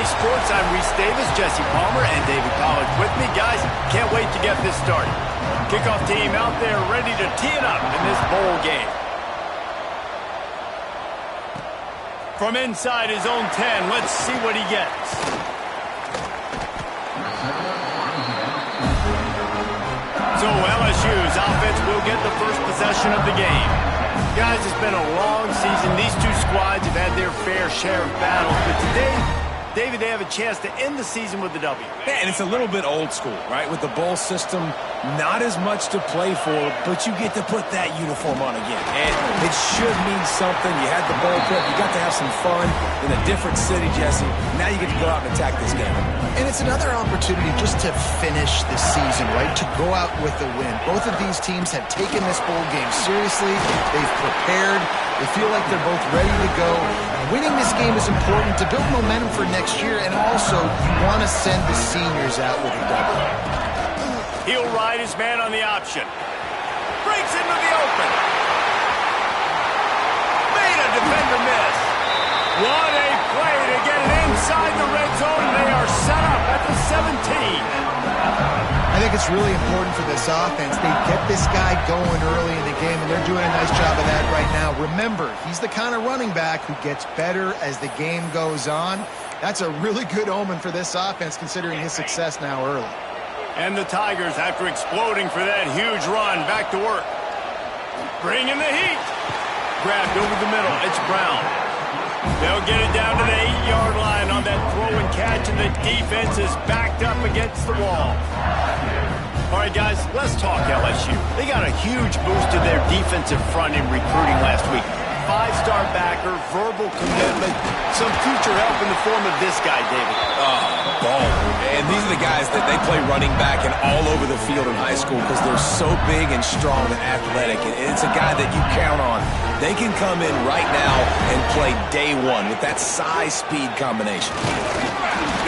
Sports. I'm Reese Davis, Jesse Palmer, and David Pollack with me. Guys, can't wait to get this started. Kickoff team out there ready to tee it up in this bowl game. From inside his own 10, let's see what he gets. So LSU's offense will get the first possession of the game. Guys, it's been a long season. These two squads have had their fair share of battles, but today, David, they have a chance to end the season with a W. Yeah, and it's a little bit old school, right? With the bowl system, not as much to play for, but you get to put that uniform on again. And it should mean something. You had the bowl prep. You got to have some fun in a different city, Jesse. Now you get to go out and attack this game. And it's another opportunity just to finish the season, right? To go out with a win. Both of these teams have taken this bowl game seriously. They've prepared. They feel like they're both ready to go. Winning this game is important to build momentum for next year, and also you want to send the seniors out with a W. He'll ride his man on the option. Breaks into the open. Made a defender miss. What a play to get it inside the red zone. They are set up at the 17. I think it's really important for this offense. They get this guy going early in the game, and they're doing a nice job of that right now. Remember, he's the kind of running back who gets better as the game goes on. That's a really good omen for this offense, considering his success now early. And the Tigers, after exploding for that huge run, back to work. Bringing the heat. Grabbed over the middle. It's Brown. They'll get it down to the 8-yard line on that throw and catch, and the defense is backed up against the wall. All right, guys, let's talk LSU. They got a huge boost to their defensive front in recruiting last week. 5-star backer, verbal commitment, some future help in the form of this guy, David. Ball. And these are the guys that they play running back and all over the field in high school because they're so big and strong and athletic. And it's a guy that you count on. They can come in right now and play day one with that size-speed combination.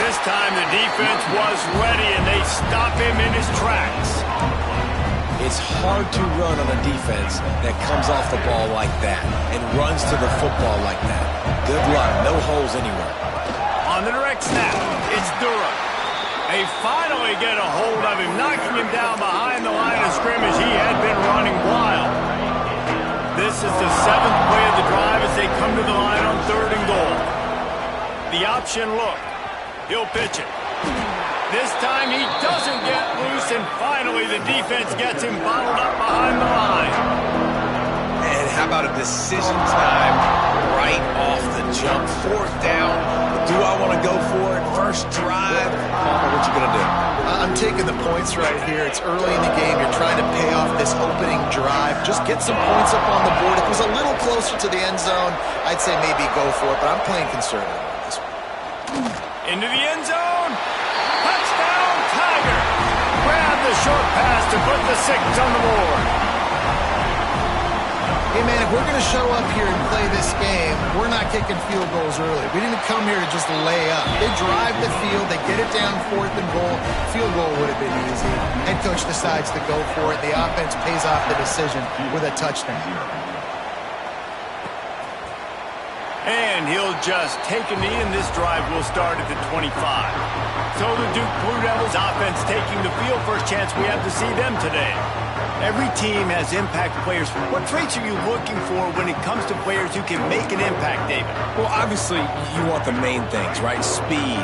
This time the defense was ready, and they stop him in his tracks. It's hard to run on a defense that comes off the ball like that and runs to the football like that. Good luck. No holes anywhere. On the direct snap, it's Durham. They finally get a hold of him, knocking him down behind the line of scrimmage. He had been running wild. This is the 7th play of the drive as they come to the line on 3rd and goal. The option look. He'll pitch it. This time he doesn't get loose, and finally the defense gets him bottled up behind the line. And how about a decision time right off the jump? 4th down. Do I want to go for it? First drive. Palmer, what you going to do? I'm taking the points right here. It's early in the game. You're trying to pay off this opening drive. Just get some points up on the board. If it was a little closer to the end zone, I'd say maybe go for it, but I'm playing conservative on this one. Into the end zone. Touchdown, Tiger. Grab the short pass to put the 6 on the board. Hey, man, if we're going to show up here and play this game, we're not kicking field goals early. We didn't come here to just lay up. They drive the field. They get it down 4th and goal. Field goal would have been easy. Head coach decides to go for it. The offense pays off the decision with a touchdown. And he'll just take a knee, and this drive will start at the 25. So the Duke Blue Devils offense taking the field. First chance we have to see them today. Every team has impact players. What traits are you looking for when it comes to players who can make an impact, David? Well, obviously, you want the main things, right? Speed,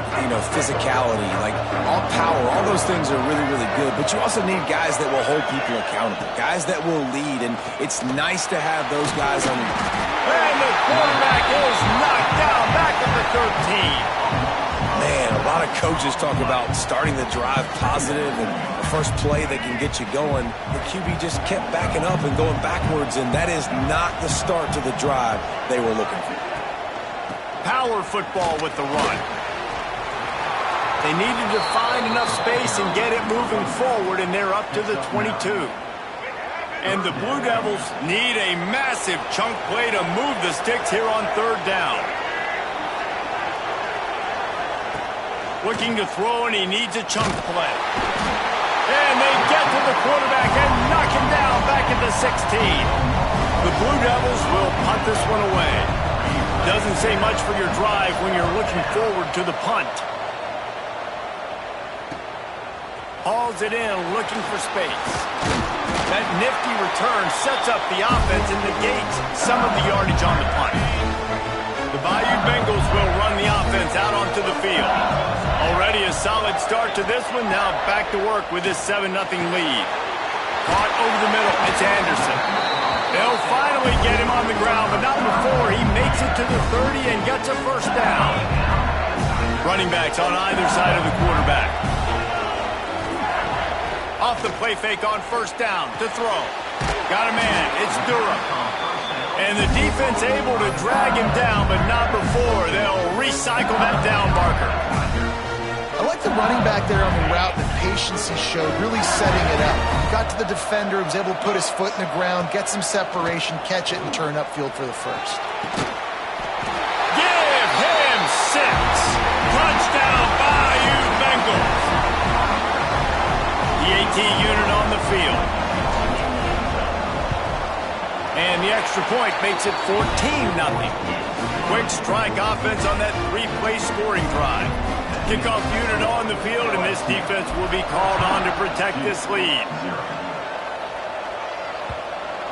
physicality, like all power, all those things are really, really good. But you also need guys that will hold people accountable, guys that will lead. And it's nice to have those guys on. And the quarterback is knocked down back at the 13. Man, a lot of coaches talk about starting the drive positive and the first play that can get you going. The QB just kept backing up and going backwards, and that is not the start to the drive they were looking for. Power football with the run. They needed to find enough space and get it moving forward, and they're up to the 22. And the Blue Devils need a massive chunk play to move the sticks here on 3rd down. Looking to throw, and he needs a chunk play. And they get to the quarterback and knock him down back at the 16. The Blue Devils will punt this one away. Doesn't say much for your drive when you're looking forward to the punt. Hauls it in, looking for space. That nifty return sets up the offense and negates some of the yardage on the punt. The Bayou Bengals will run the offense out onto the field. Already a solid start to this one. Now back to work with this 7-0 lead. Caught over the middle. It's Anderson. They'll finally get him on the ground, but not before he makes it to the 30 and gets a first down. Running backs on either side of the quarterback. Off the play fake on first down to throw. Got a man. It's Durham. And the defense able to drag him down, but not before they'll recycle that down marker. I like the running back there on the route, the patience he showed, really setting it up. Got to the defender, was able to put his foot in the ground, get some separation, catch it, and turn upfield for the first. Give him 6. Touchdown, Bayou Bengals. The AT unit on the field. And the extra point makes it 14-0. Quick strike offense on that 3-play scoring drive. Kickoff unit on the field, and this defense will be called on to protect this lead.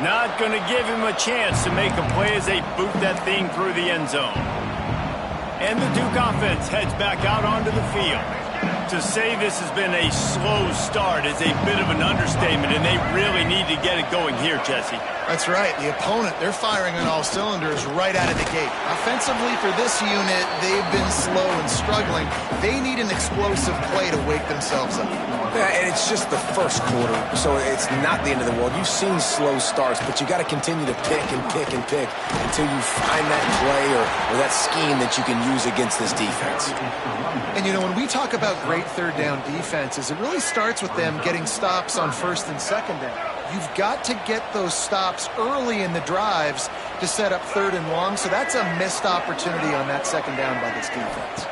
Not going to give him a chance to make a play as they boot that thing through the end zone. And the Duke offense heads back out onto the field. To say this has been a slow start is a bit of an understatement, and they really need to get it going here, Jesse. That's right. The opponent, they're firing on all cylinders right out of the gate. Offensively, for this unit, they've been slow and struggling. They need an explosive play to wake themselves up. Yeah, and it's just the first quarter, so it's not the end of the world. You've seen slow starts, but you got to continue to pick and pick and pick until you find that play or that scheme that you can use against this defense. And, you know, when we talk about great third down defenses, it really starts with them getting stops on first and second down. You've got to get those stops early in the drives to set up third and long, so that's a missed opportunity on that second down by this defense.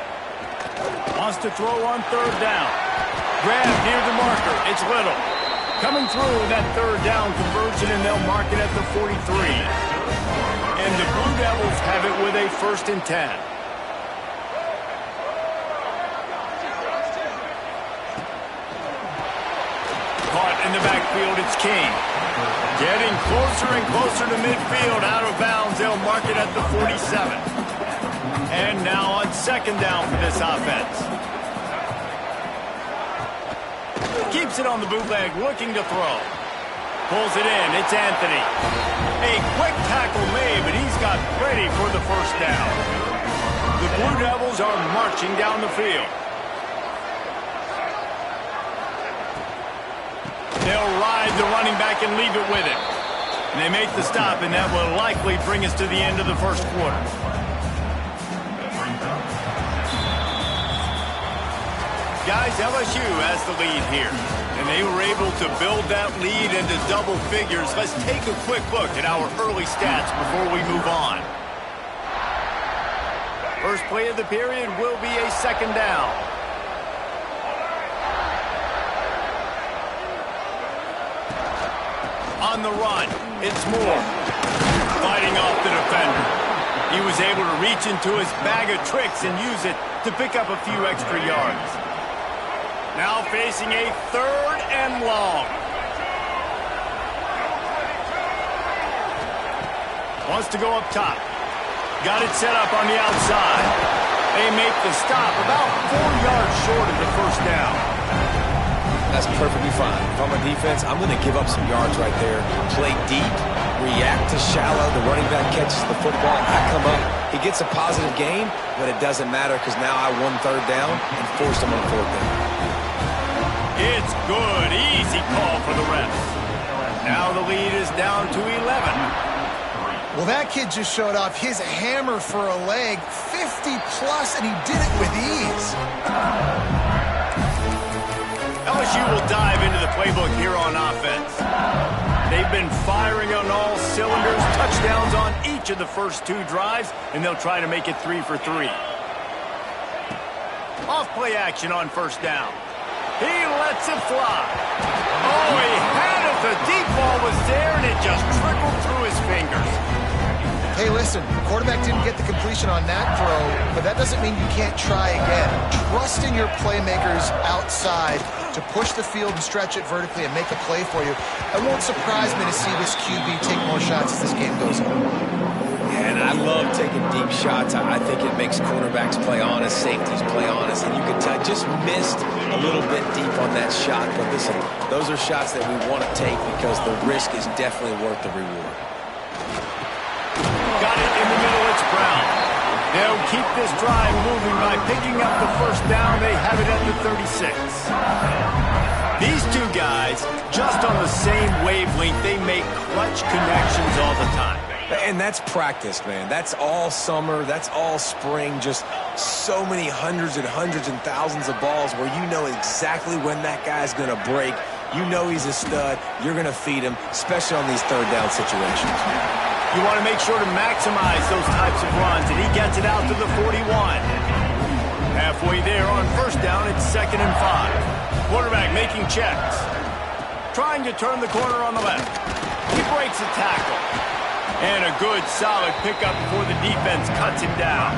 Wants to throw on third down. Grab near the marker. It's Little. Coming through that third down conversion, and they'll mark it at the 43. And the Blue Devils have it with a 1st and 10. Caught in the backfield, it's King. Getting closer and closer to midfield, out of bounds. They'll mark it at the 47. And now on second down for this offense. Keeps it on the bootleg, looking to throw. Pulls it in, it's Anthony. A quick tackle made, but he's got ready for the first down. The Blue Devils are marching down the field. They'll ride the running back and leave it with him. And they make the stop, and that will likely bring us to the end of the first quarter. Guys, LSU has the lead here, and they were able to build that lead into double figures. Let's take a quick look at our early stats before we move on. First play of the period will be a second down. On the run, it's Moore. Fighting off the defender. He was able to reach into his bag of tricks and use it to pick up a few extra yards. Now facing a third and long. Wants to go up top. Got it set up on the outside. They make the stop about 4 yards short of the first down. That's perfectly fine. If I'm a defense, I'm going to give up some yards right there. Play deep, react to shallow. The running back catches the football. I come up. He gets a positive gain, but it doesn't matter because now I won third down and forced him on fourth down. It's good. Easy call for the refs. Now the lead is down to 11. Well, that kid just showed off his hammer for a leg, 50-plus, and he did it with ease. LSU will dive into the playbook here on offense. They've been firing on all cylinders, touchdowns on each of the first 2 drives, and they'll try to make it 3 for 3. Off play action on first down. He lets it fly. Oh, he had it. The deep ball was there, and it just trickled through his fingers. Hey, listen, the quarterback didn't get the completion on that throw, but that doesn't mean you can't try again. Trust in your playmakers outside to push the field and stretch it vertically and make a play for you. It won't surprise me to see this QB take more shots as this game goes on. Yeah, and I love taking deep shots. I think it makes cornerbacks play honest, safeties play honest, and you can tell just missed a little bit deep on that shot. But listen, those are shots that we want to take because the risk is definitely worth the reward. Got it in the middle, it's Brown. They'll keep this drive moving by picking up the first down. They have it at the 36. These two guys, just on the same wavelength, they make clutch connections all the time. And that's practice, man. That's all summer. That's all spring. Just so many hundreds and thousands of balls where you know exactly when that guy's going to break. You know he's a stud. You're going to feed him, especially on these third down situations. You want to make sure to maximize those types of runs, and he gets it out to the 41. Halfway there on first down, it's 2nd and 5. Quarterback making checks. Trying to turn the corner on the left. He breaks a tackle. And a good, solid pickup before the defense cuts him down.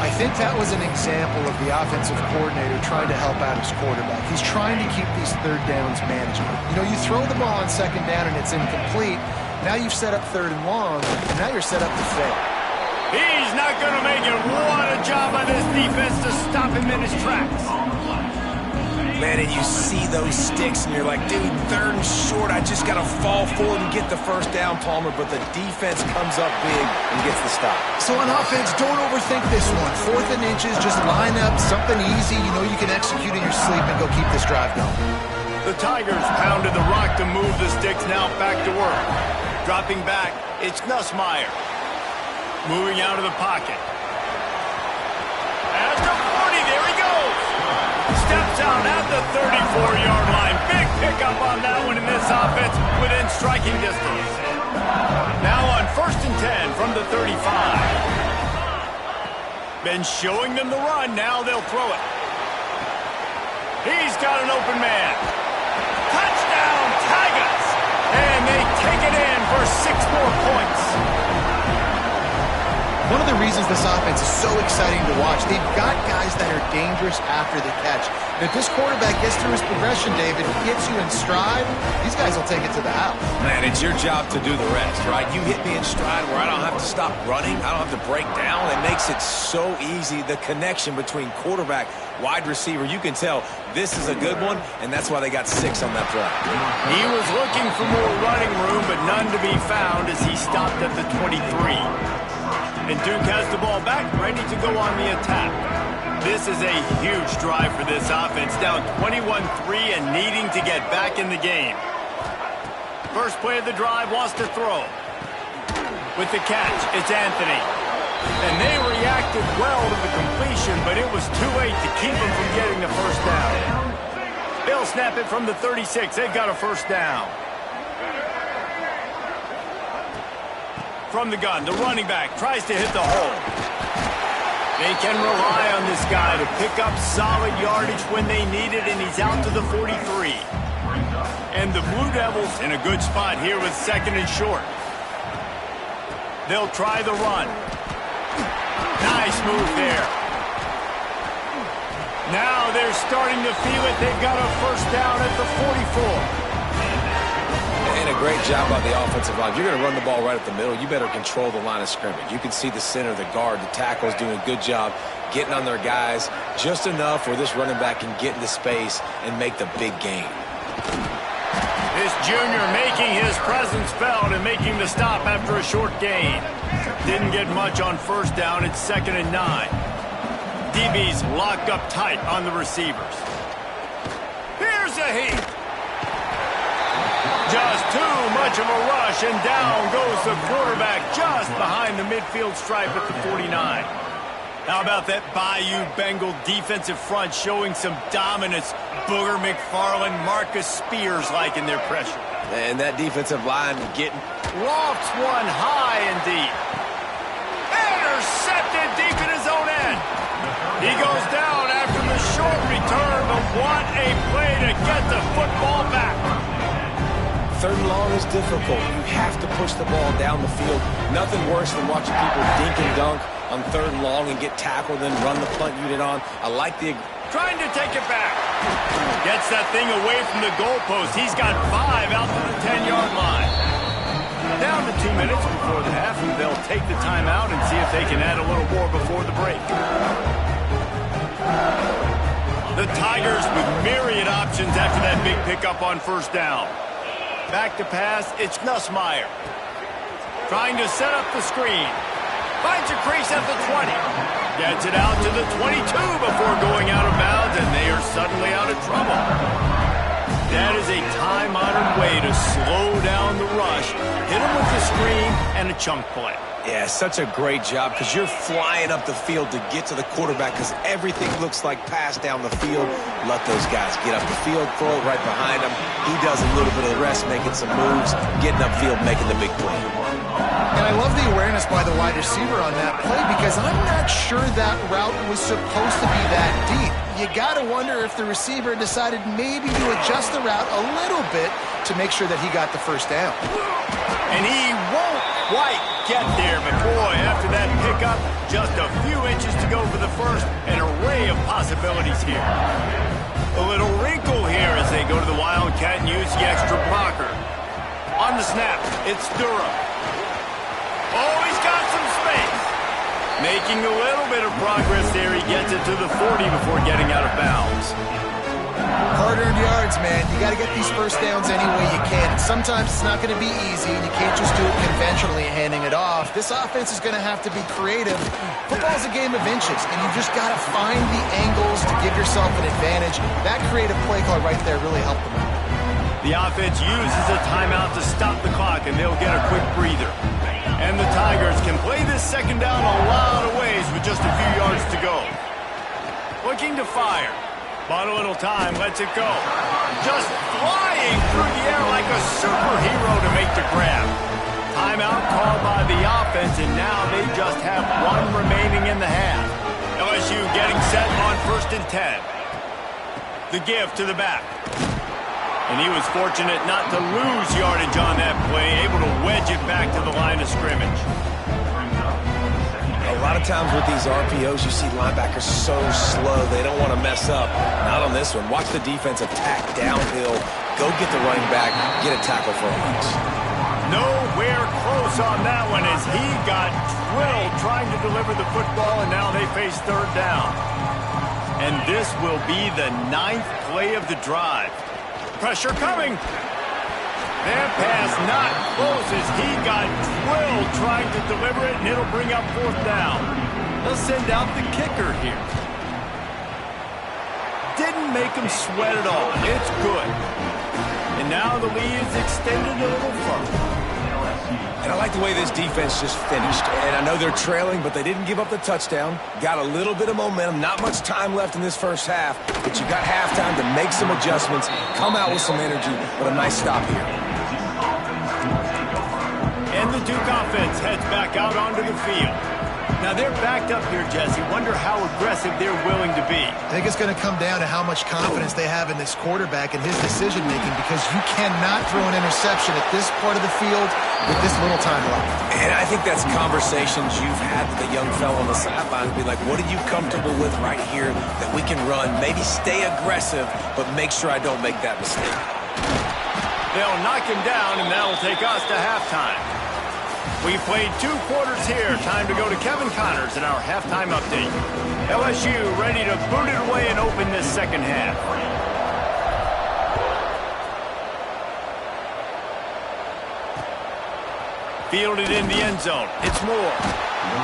I think that was an example of the offensive coordinator trying to help out his quarterback. He's trying to keep these third downs manageable. You know, you throw the ball on 2nd down and it's incomplete. Now you've set up 3rd and long, and now you're set up to fail. He's not going to make it. What a job by this defense to stop him in his tracks. Man, and you see those sticks, and you're like, dude, 3rd and short. I just got to fall forward and get the first down, Palmer. But the defense comes up big and gets the stop. So on offense, don't overthink this one. 4th and inches, just line up something easy. You know you can execute in your sleep and go keep this drive going. The Tigers pounded the rock to move the sticks. Now back to work. Dropping back, it's Nussmeier. Moving out of the pocket. At the 40, there he goes. Steps out at the 34-yard line. Big pickup on that one in this offense within striking distance. Now on 1st and 10 from the 35. Been showing them the run. Now they'll throw it. He's got an open man. Touchdown, Tigers! And they take it in for 6 more points. One of the reasons this offense is so exciting to watch, they've got guys that are dangerous after the catch. And if this quarterback gets through his progression, David, gets you in stride, these guys will take it to the house. Man, it's your job to do the rest, right? You hit me in stride where I don't have to stop running. I don't have to break down. It makes it so easy. The connection between quarterback, wide receiver, you can tell this is a good one, and that's why they got 6 on that drive. He was looking for more running room, but none to be found as he stopped at the 23. And Duke has the ball back, ready to go on the attack. This is a huge drive for this offense, down 21-3 and needing to get back in the game. First play of the drive, wants to throw. With the catch, it's Anthony. And they reacted well to the completion, but it was too late to keep them from getting the first down. They'll snap it from the 36. They've got a first down. From the gun, the running back tries to hit the hole. They can rely on this guy to pick up solid yardage when they need it, and he's out to the 43. And the Blue Devils in a good spot here with 2nd and short. They'll try the run. Nice move there. Now they're starting to feel it. They've got a first down at the 44. And a great job by the offensive line. If you're going to run the ball right at the middle, you better control the line of scrimmage. You can see the center, the guard, the tackle's doing a good job getting on their guys just enough where this running back can get into space and make the big gain. This junior making his presence felt and making the stop after a short gain. Didn't get much on first down. It's 2nd and 9. DB's locked up tight on the receivers. Here's a heat. Just too much of a rush, and down goes the quarterback just behind the midfield stripe at the 49. How about that Bayou Bengal defensive front showing some dominance? Booger McFarland, Marcus Spears-like in their pressure. And that defensive line getting... Lofts one high and deep. Intercepted deep in his own end. He goes down after the short return, but what a play to get the football back. Third and long is difficult. You have to push the ball down the field. Nothing worse than watching people dink and dunk on third and long and get tackled and run the punt unit on. I like the... Trying to take it back. Gets that thing away from the goalpost. He's got 5 out to the 10-yard line. Down to 2 minutes before the half, and they'll take the timeout and see if they can add a little more before the break. The Tigers with myriad options after that big pickup on first down. Back to pass, it's Nussmeier. Trying to set up the screen. Finds a crease at the 20. Gets it out to the 22 before going out of bounds, and they are suddenly out of trouble. That is a time-honored way to slow down the rush, hit them with the screen, and a chunk play. Yeah, such a great job because you're flying up the field to get to the quarterback because everything looks like pass down the field. Let those guys get up the field, throw it right behind him. He does a little bit of the rest, making some moves, getting upfield, making the big play. And I love the awareness by the wide receiver on that play because I'm not sure that route was supposed to be that deep. You got to wonder if the receiver decided maybe to adjust the route a little bit to make sure that he got the first down. And he won't quite get there, but boy, after that pickup, just a few inches to go for the first, an array of possibilities here. A little wrinkle here as they go to the Wildcat and use the extra blocker. On the snap, it's Durham. Oh, he's got some space. Making a little bit of progress there. He gets it to the 40 before getting out of bounds. Hard-earned yards, man. You got to get these first downs any way you can. And sometimes it's not going to be easy, and you can't just do it conventionally handing it off. This offense is going to have to be creative. Football's a game of inches, and you just got to find the angles to give yourself an advantage. That creative play call right there really helped them out. The offense uses a timeout to stop the clock, and they'll get a quick breather. And the Tigers can play this second down a lot of ways with just a few yards to go. Looking to fire. Bought a little time, lets it go. Just flying through the air like a superhero to make the grab. Timeout called by the offense, and now they just have 1 remaining in the half. LSU getting set on 1st and 10. The give to the back. And he was fortunate not to lose yardage on that play, able to wedge it back to the line of scrimmage. A lot of times with these RPOs, you see linebackers so slow, they don't want to mess up. Not on this one. Watch the defense attack downhill, go get the running back, get a tackle for a loss. Nowhere close on that one as he got drilled trying to deliver the football, and now they face 3rd down. And this will be the 9th play of the drive. Pressure coming. That pass not close as he got drilled trying to deliver it, and it'll bring up 4th down. They'll send out the kicker here. Didn't make him sweat at all. It's good. And now the lead is extended a little further. And I like the way this defense just finished. And I know they're trailing, but they didn't give up the touchdown. Got a little bit of momentum. Not much time left in this first half, but you got halftime to make some adjustments, come out with some energy, but a nice stop here. And the Duke offense heads back out onto the field. Now they're backed up here, Jesse. Wonder how aggressive they're willing to be. I think it's going to come down to how much confidence they have in this quarterback and his decision-making because you cannot throw an interception at this part of the field with this little time left. And I think that's conversations you've had with the young fellow on the sidelines. Be like, what are you comfortable with right here that we can run? Maybe stay aggressive, but make sure I don't make that mistake. They'll knock him down, and that'll take us to halftime. We played 2 quarters here. Time to go to Kevin Connors in our halftime update. LSU ready to boot it away and open this second half. Fielded in the end zone. It's Moore.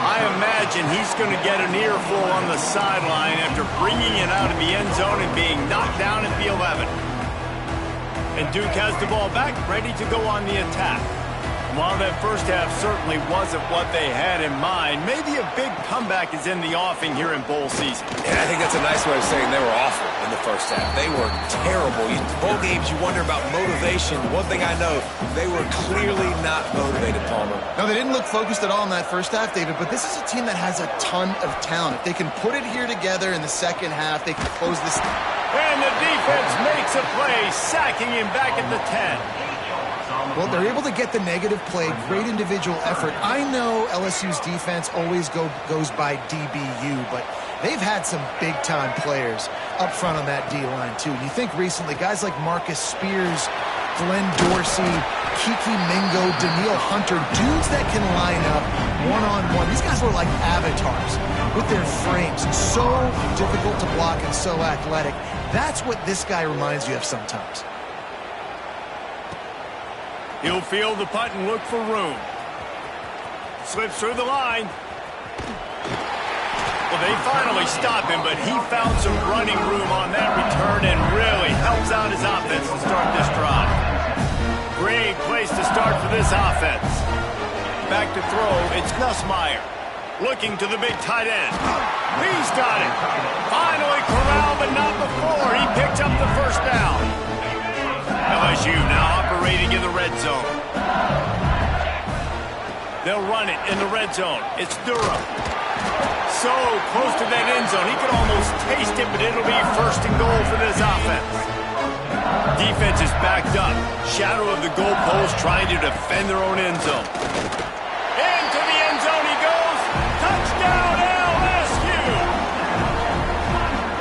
I imagine he's going to get an earful on the sideline after bringing it out of the end zone and being knocked down at the 11. And Duke has the ball back, ready to go on the attack. While that first half certainly wasn't what they had in mind, maybe a big comeback is in the offing here in bowl season. And I think that's a nice way of saying they were awful in the first half. They were terrible. Bowl games, you wonder about motivation. One thing I know, they were clearly not motivated, Palmer. No, they didn't look focused at all in that first half, David, but this is a team that has a ton of talent. If they can put it here together in the second half, they can close this. And the defense makes a play, sacking him back at the 10. Well, they're able to get the negative play, great individual effort. I know LSU's defense always goes by DBU, but they've had some big-time players up front on that D-line, too. You think recently, guys like Marcus Spears, Glenn Dorsey, Kiki Mingo, Daniil Hunter, dudes that can line up one-on-one. These guys were like avatars with their frames. So difficult to block and so athletic. That's what this guy reminds you of sometimes. He'll field the punt and look for room. Slips through the line. Well, they finally stop him, but he found some running room on that return and really helps out his offense to start this drive. Great place to start for this offense. Back to throw, it's Nussmeier. Looking to the big tight end. He's got it. Finally corralled, but not before. He picks up the first down. LSU now operating in the red zone. They'll run it in the red zone. It's Durham. So close to that end zone. He could almost taste it, but it'll be first and goal for this offense. Defense is backed up. Shadow of the goalpost trying to defend their own end zone. Into the end zone he goes. Touchdown LSU!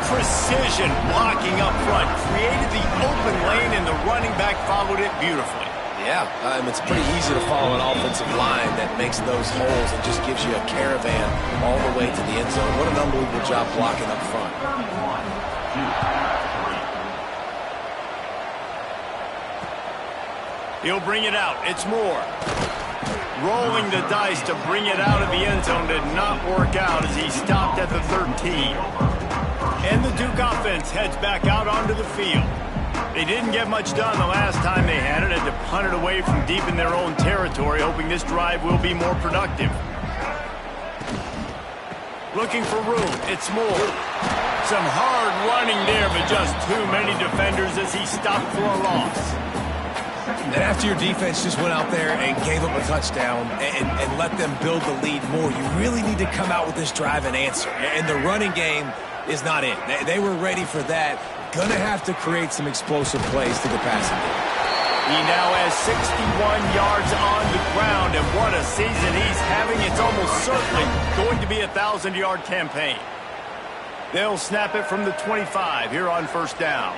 Precision blocking up front. Created the open lane and the running back followed it beautifully. Yeah, it's pretty easy to follow an offensive line that makes those holes and just gives you a caravan all the way to the end zone. What an unbelievable job blocking up front. He'll bring it out. It's Moore. Rolling the dice to bring it out of the end zone did not work out as he stopped at the 13. And the Duke offense heads back out onto the field. They didn't get much done the last time they had it, had to punt it away from deep in their own territory, hoping this drive will be more productive. Looking for room, it's Moore. Some hard running there, but just too many defenders as he stopped for a loss. And after your defense just went out there and gave up a touchdown and let them build the lead more, you really need to come out with this drive and answer. And the running game is not in. They were ready for that. Gonna have to create some explosive plays to the passing game. He now has 61 yards on the ground, and what a season he's having. It's almost certainly going to be a 1,000-yard campaign. They'll snap it from the 25 here on first down.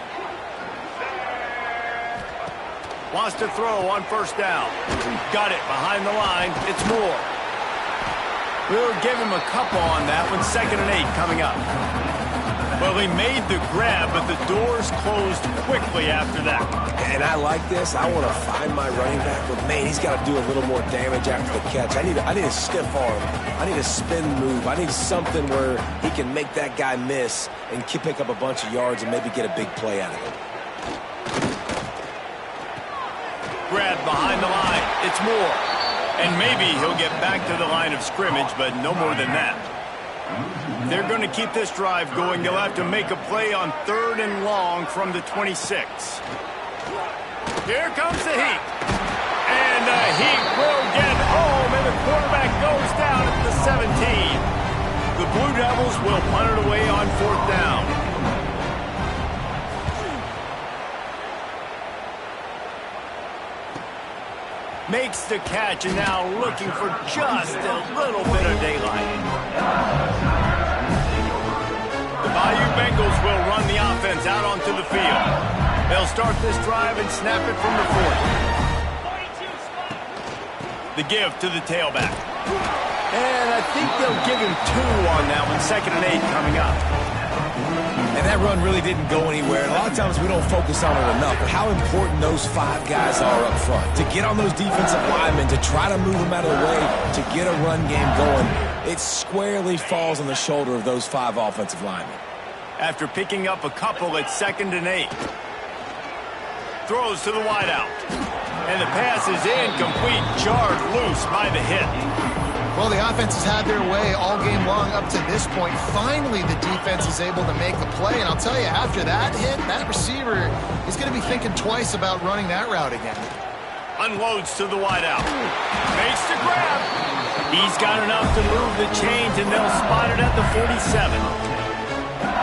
Wants to throw on first down. Got it behind the line. It's Moore. We'll give him a couple on that one. 2nd and 8 coming up. Well, he made the grab, but the doors closed quickly after that. And I like this. I want to find my running back, but man, he's got to do a little more damage after the catch. I need a stiff arm. I need a spin move. I need something where he can make that guy miss and pick up a bunch of yards and maybe get a big play out of it. Grab behind the line. It's Moore. And maybe he'll get back to the line of scrimmage, but no more than that. They're going to keep this drive going. They'll have to make a play on 3rd and long from the 26. Here comes the heat. And the heat will get home, and the quarterback goes down at the 17. The Blue Devils will punt it away on 4th down. Makes the catch, and now looking for just a little bit of daylight. The Bayou Bengals will run the offense out onto the field. They'll start this drive and snap it from the 40. The give to the tailback. And I think they'll give him 2 on that one. 2nd and 8 coming up. And that run really didn't go anywhere. And a lot of times we don't focus on it enough, but how important those 5 guys are up front. To get on those defensive linemen, to try to move them out of the way, to get a run game going, it squarely falls on the shoulder of those 5 offensive linemen. After picking up a couple, it's 2nd and 8. Throws to the wideout. And the pass is incomplete, jarred loose by the hit. Well, the offense has had their way all game long up to this point. Finally, the defense is able to make the play. And I'll tell you, after that hit, that receiver is going to be thinking twice about running that route again. Unloads to the wideout. Makes the grab. He's got enough to move the chains, and they'll spot it at the 47.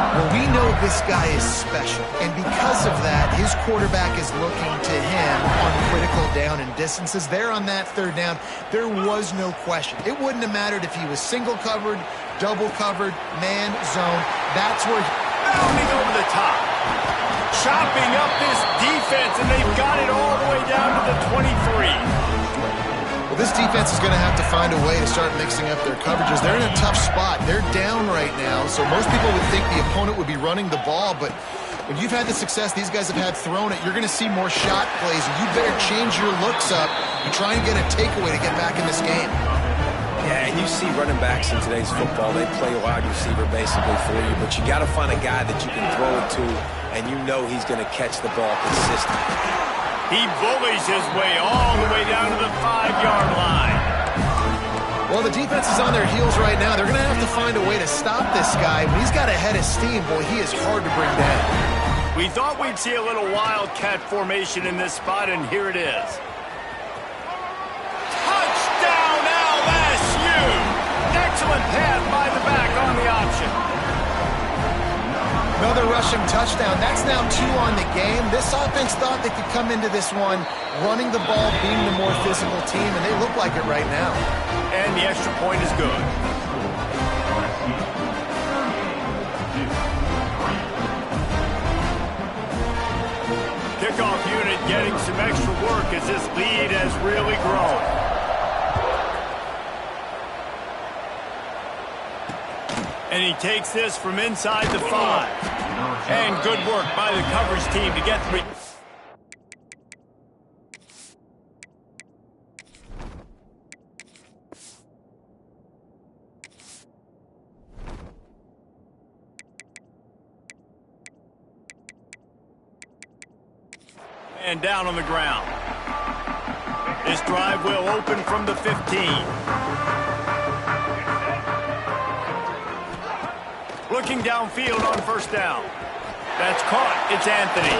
Well, we know this guy is special, and because of that, his quarterback is looking to him on critical down and distances. There on that third down, there was no question. It wouldn't have mattered if he was single covered, double covered, man, zone. That's where bounding over the top. Chopping up this defense, and they've got it all the way down to the 23. Well, this defense is going to have to find a way to start mixing up their coverages. They're in a tough spot. They're down right now, so most people would think the opponent would be running the ball, but when you've had the success these guys have had throwing it, you're going to see more shot plays, and you better change your looks up and try and get a takeaway to get back in this game. Yeah, and you see running backs in today's football, they play wide receiver basically for you, but you got to find a guy that you can throw it to, and you know he's going to catch the ball consistently. He bullies his way all the way down to the 5-yard line. Well, the defense is on their heels right now. They're going to have to find a way to stop this guy. When he's got a head of steam, boy, he is hard to bring down. We thought we'd see a little wildcat formation in this spot, and here it is. Touchdown, LSU! Excellent pass by the back on the option. Another rushing touchdown. That's now 2 on the game. This offense thought they could come into this one running the ball, being the more physical team, and they look like it right now. And the extra point is good. Kickoff unit getting some extra work as this lead has really grown. And he takes this from inside the 5. And good work by the coverage team to get 3. And down on the ground. This drive will open from the 15. Looking downfield on first down. That's caught. It's Anthony.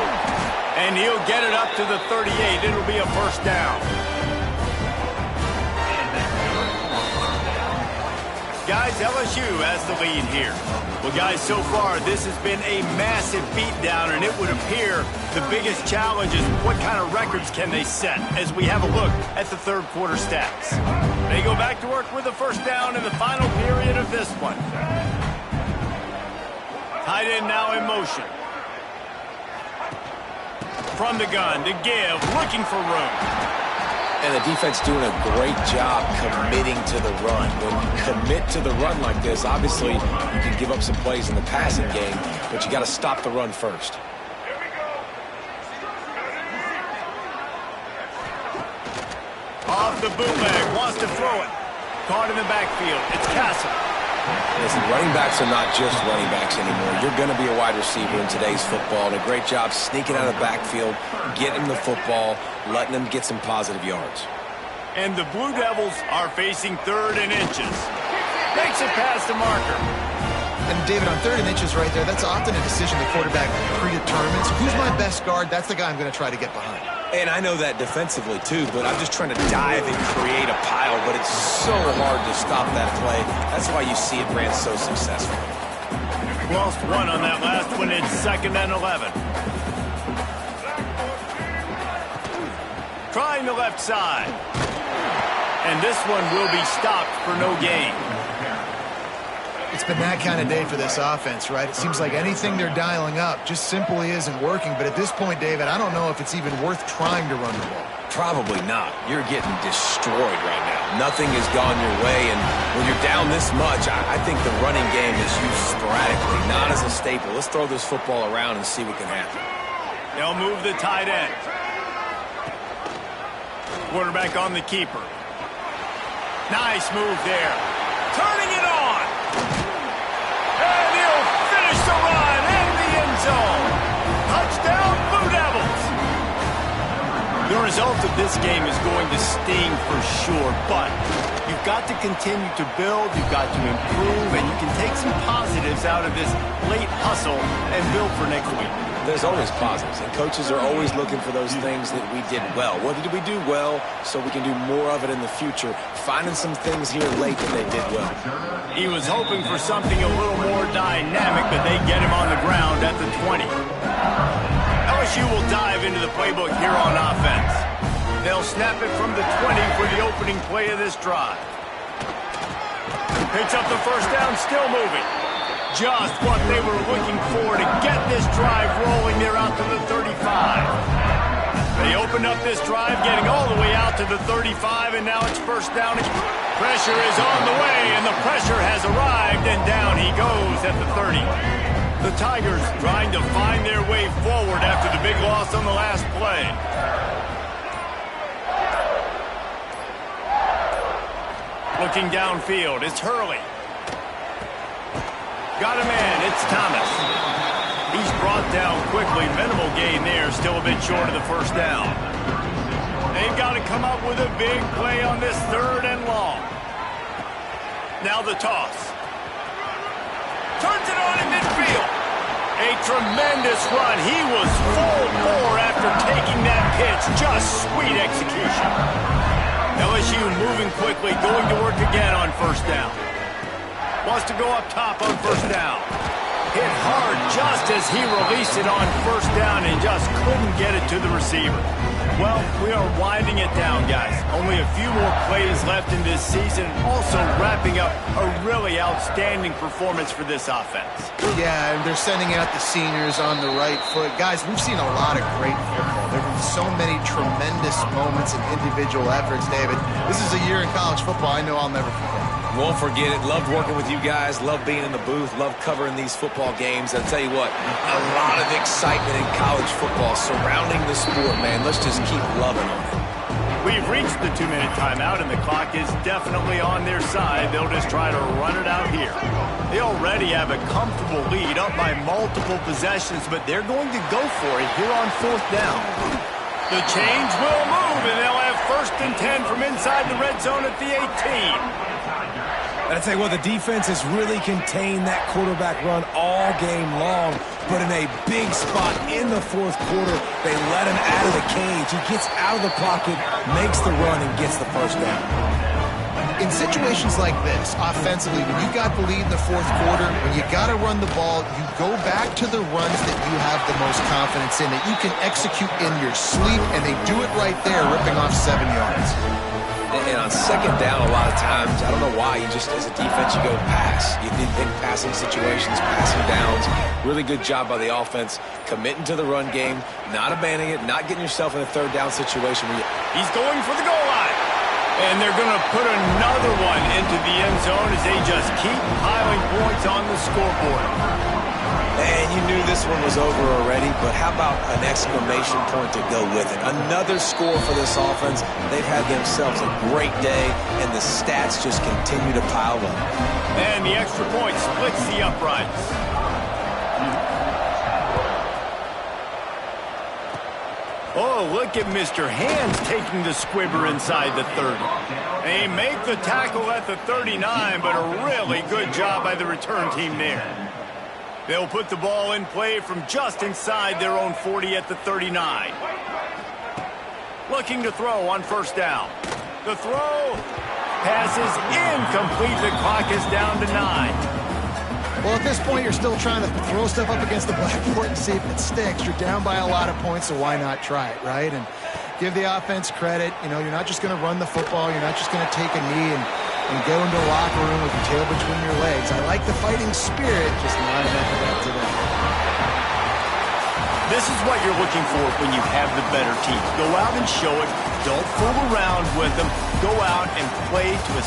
And he'll get it up to the 38. It'll be a first down. Guys, LSU has the lead here. Well, guys, so far, this has been a massive beatdown, and it would appear the biggest challenge is what kind of records can they set as we have a look at the third quarter stats. They go back to work with a first down in the final period of this one. Tight end now in motion. From the gun to give, looking for room. And the defense doing a great job committing to the run. When you commit to the run like this, obviously you can give up some plays in the passing game, but you got to stop the run first. Off the bootleg, wants to throw it. Caught in the backfield. It's Castle. Listen, running backs are not just running backs anymore. You're going to be a wide receiver in today's football. And a great job sneaking out of the backfield, getting the football, letting them get some positive yards. And the Blue Devils are facing 3rd and inches. Makes it past the marker. And David, on 3rd and inches right there, that's often a decision the quarterback predetermines. Who's my best guard? That's the guy I'm going to try to get behind. And I know that defensively, too, but I'm just trying to dive and create a pile, but it's so hard to stop that play. That's why you see it ran so successful. Lost 1 on that last one. It's 2nd and 11. Trying the left side. And this one will be stopped for no gain. It's been that kind of day for this offense, right? It seems like anything they're dialing up just simply isn't working. But at this point, David, I don't know if it's even worth trying to run the ball. Probably not. You're getting destroyed right now. Nothing has gone your way, and when you're down this much, I think the running game is used sporadically, not as a staple. Let's throw this football around and see what can happen. They'll move the tight end. Quarterback on the keeper. Nice move there. Turning it on. And he'll finish the run in the end zone. Touchdown, Blue Devils. The result of this game is going to sting for sure, but you've got to continue to build, you've got to improve, and you can take some positives positives out of this late hustle and build for next week? There's always positives, and coaches are always looking for those things that we did well. What did we do well so we can do more of it in the future? Finding some things here late that they did well. He was hoping for something a little more dynamic, but they get him on the ground at the 20. LSU will dive into the playbook here on offense. They'll snap it from the 20 for the opening play of this drive. Picks up the first down, still moving. Just what they were looking for to get this drive rolling. They're out to the 35. They opened up this drive, getting all the way out to the 35, and now it's first down. Pressure is on the way, and the pressure has arrived, and down he goes at the 30. The Tigers trying to find their way forward after the big loss on the last play. Looking downfield, it's Hurley. Got him in, it's Thomas. He's brought down quickly. Minimal gain there, still a bit short of the first down. They've got to come up with a big play on this 3rd and long. Now the toss. Turns it on in midfield. A tremendous run. He was full bore after taking that pitch. Just sweet execution. LSU moving quickly, going to work again on first down. Wants to go up top on first down. Hit hard just as he released it on first down and just couldn't get it to the receiver. Well, we are winding it down, guys. Only a few more plays left in this season. Also wrapping up a really outstanding performance for this offense. Yeah, and they're sending out the seniors on the right foot. Guys, we've seen a lot of great football. There have been so many tremendous moments and individual efforts, David. This is a year in college football I know I'll never forget. Won't forget it. Loved working with you guys. Loved being in the booth. Loved covering these football games. I'll tell you what, a lot of excitement in college football surrounding the sport, man. Let's just keep loving on it. We've reached the 2-minute timeout, and the clock is definitely on their side. They'll just try to run it out here. They already have a comfortable lead, up by multiple possessions, but they're going to go for it here on 4th down. The chains will move, and they'll have 1st and 10 from inside the red zone at the 18. And I tell you what, the defense has really contained that quarterback run all game long. But in a big spot in the 4th quarter, they let him out of the cage. He gets out of the pocket, makes the run, and gets the first down. In situations like this, offensively, when you got the lead in the 4th quarter, when you got to run the ball, you go back to the runs that you have the most confidence in, that you can execute in your sleep, and they do it right there, ripping off 7 yards. And on 2nd down, a lot of times, I don't know why, you just, as a defense, you go pass. You did pick passing situations, passing downs. Really good job by the offense, committing to the run game, not abandoning it, not getting yourself in a 3rd down situation. He's going for the goal line. And they're going to put another one into the end zone as they just keep piling points on the scoreboard. And you knew this one was over already, but how about an exclamation point to go with it? Another score for this offense. They've had themselves a great day, and the stats just continue to pile up. And the extra point splits the uprights. Oh, look at Mr. Hands taking the squibber inside the 30. They make the tackle at the 39, but a really good job by the return team there. They'll put the ball in play from just inside their own 40 at the 39. Looking to throw on first down. The throw passes incomplete. The clock is down to 9. Well, at this point, you're still trying to throw stuff up against the blackboard and see if it sticks. You're down by a lot of points, so why not try it, right? And give the offense credit. You know, you're not just going to run the football. You're not just going to take a knee and go into the locker room with your tail between your legs. I like the fighting spirit, just not enough of that today. This is what you're looking for when you have the better team. Go out and show it. Don't fool around with them. Go out and play to a